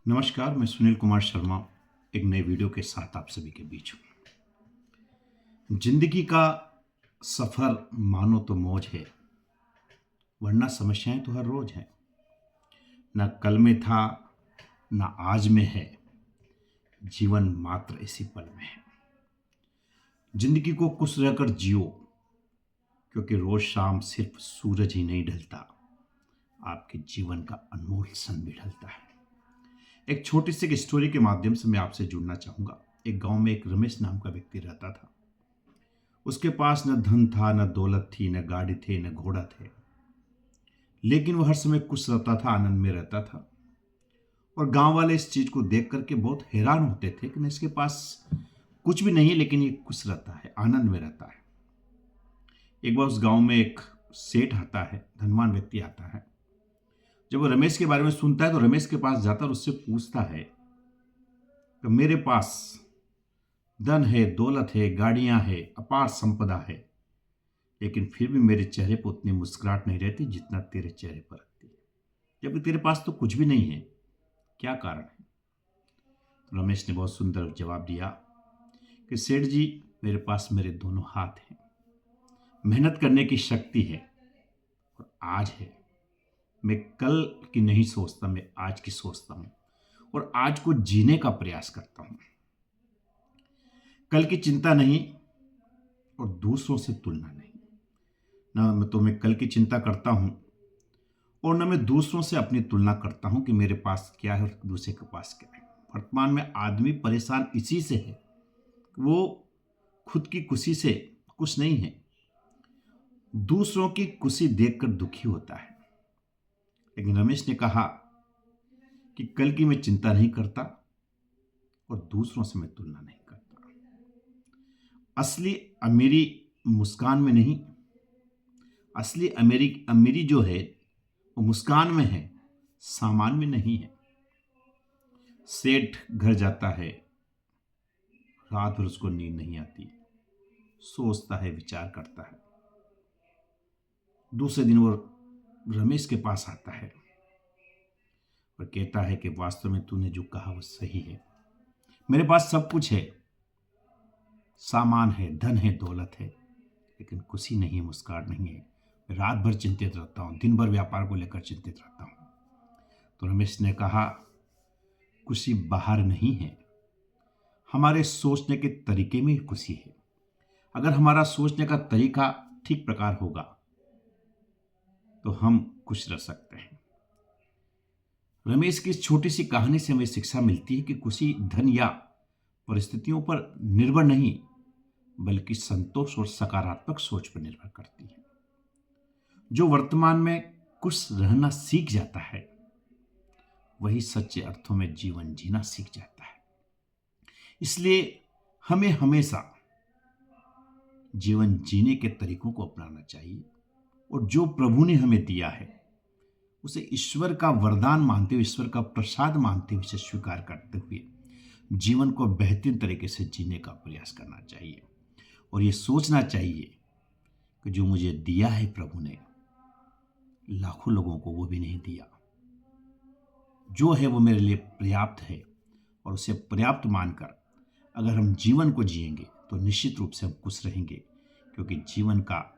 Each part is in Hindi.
नमस्कार, मैं सुनील कुमार शर्मा एक नए वीडियो के साथ आप सभी के बीच हूँ। जिंदगी का सफ़र मानो तो मौज है, वरना समस्याएं तो हर रोज हैं। ना कल में था, ना आज में है, जीवन मात्र इसी पल में है। जिंदगी को खुश रहकर जियो, क्योंकि रोज शाम सिर्फ सूरज ही नहीं ढलता, आपके जीवन का अनमोल क्षण भी ढलता है। एक छोटी सी एक स्टोरी के माध्यम से मैं आपसे जुड़ना चाहूंगा। एक गांव में एक रमेश नाम का व्यक्ति रहता था। उसके पास न धन था, न दौलत थी, न गाड़ी थे, न घोड़ा थे, लेकिन वह हर समय खुश रहता था, आनंद में रहता था। और गांव वाले इस चीज को देख करके बहुत हैरान होते थे कि इसके पास कुछ भी नहीं है, लेकिन ये खुश रहता है, आनंद में रहता है। एक बार उस गांव में एक सेठ आता है, धनवान व्यक्ति आता है। जब वो रमेश के बारे में सुनता है तो रमेश के पास जाता और उससे पूछता है कि मेरे पास धन है, दौलत है, गाड़ियां है, अपार संपदा है, लेकिन फिर भी मेरे चेहरे पर उतनी मुस्कुराहट नहीं रहती जितना तेरे चेहरे पर रहती है, जबकि तेरे पास तो कुछ भी नहीं है। क्या कारण है? तो रमेश ने बहुत सुंदर जवाब दिया कि सेठ जी, मेरे पास मेरे दोनों हाथ हैं, मेहनत करने की शक्ति है, और आज है। मैं कल की नहीं सोचता, मैं आज की सोचता हूं और आज को जीने का प्रयास करता हूं। कल की चिंता नहीं और दूसरों से तुलना नहीं। ना तो मैं कल की चिंता करता हूं और न मैं दूसरों से अपनी तुलना करता हूं कि मेरे पास क्या है और दूसरे के पास क्या है। वर्तमान में आदमी परेशान इसी से है, वो खुद की खुशी से खुश नहीं है, दूसरों की खुशी देखकर दुखी होता है। लेकिन रमेश ने कहा कि कल की मैं चिंता नहीं करता और दूसरों से मैं तुलना नहीं करता। असली अमीरी मुस्कान में नहीं, असली अमीरी जो है वो मुस्कान में है, सामान में नहीं है। सेठ घर जाता है, रात भर उसको नींद नहीं आती, सोचता है, विचार करता है। दूसरे दिन वो रमेश के पास आता है और कहता है कि वास्तव में तूने जो कहा वो सही है, मेरे पास सब कुछ है, सामान है, धन है, दौलत है, लेकिन खुशी नहीं है, मुस्कुराहट नहीं है। मैं रात भर चिंतित रहता हूँ, दिन भर व्यापार को लेकर चिंतित रहता हूँ। तो रमेश ने कहा, खुशी बाहर नहीं है, हमारे सोचने के तरीके में ही खुशी है। अगर हमारा सोचने का तरीका ठीक प्रकार होगा तो हम खुश रह सकते हैं। रमेश की इस छोटी सी कहानी से हमें शिक्षा मिलती है कि खुशी धन या परिस्थितियों पर निर्भर नहीं, बल्कि संतोष और सकारात्मक सोच पर निर्भर करती है। जो वर्तमान में खुश रहना सीख जाता है, वही सच्चे अर्थों में जीवन जीना सीख जाता है। इसलिए हमें हमेशा जीवन जीने के तरीकों को अपनाना चाहिए और जो प्रभु ने हमें दिया है उसे ईश्वर का वरदान मानते हुए, ईश्वर का प्रसाद मानते हुए, उसे स्वीकार करते हुए जीवन को बेहतरीन तरीके से जीने का प्रयास करना चाहिए। और ये सोचना चाहिए कि जो मुझे दिया है प्रभु ने, लाखों लोगों को वो भी नहीं दिया। जो है वो मेरे लिए पर्याप्त है, और उसे पर्याप्त मानकर अगर हम जीवन को जिएंगे तो निश्चित रूप से हम खुश रहेंगे, क्योंकि जीवन का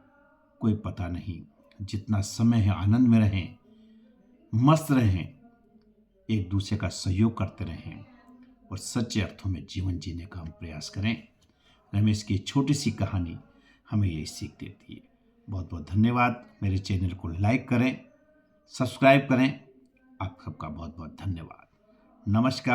कोई पता नहीं। जितना समय है आनंद में रहें, मस्त रहें, एक दूसरे का सहयोग करते रहें और सच्चे अर्थों में जीवन जीने का हम प्रयास करें। रमेश की छोटी सी कहानी हमें यही सीख देती है। बहुत बहुत धन्यवाद। मेरे चैनल को लाइक करें, सब्सक्राइब करें। आप सबका बहुत बहुत धन्यवाद। नमस्कार।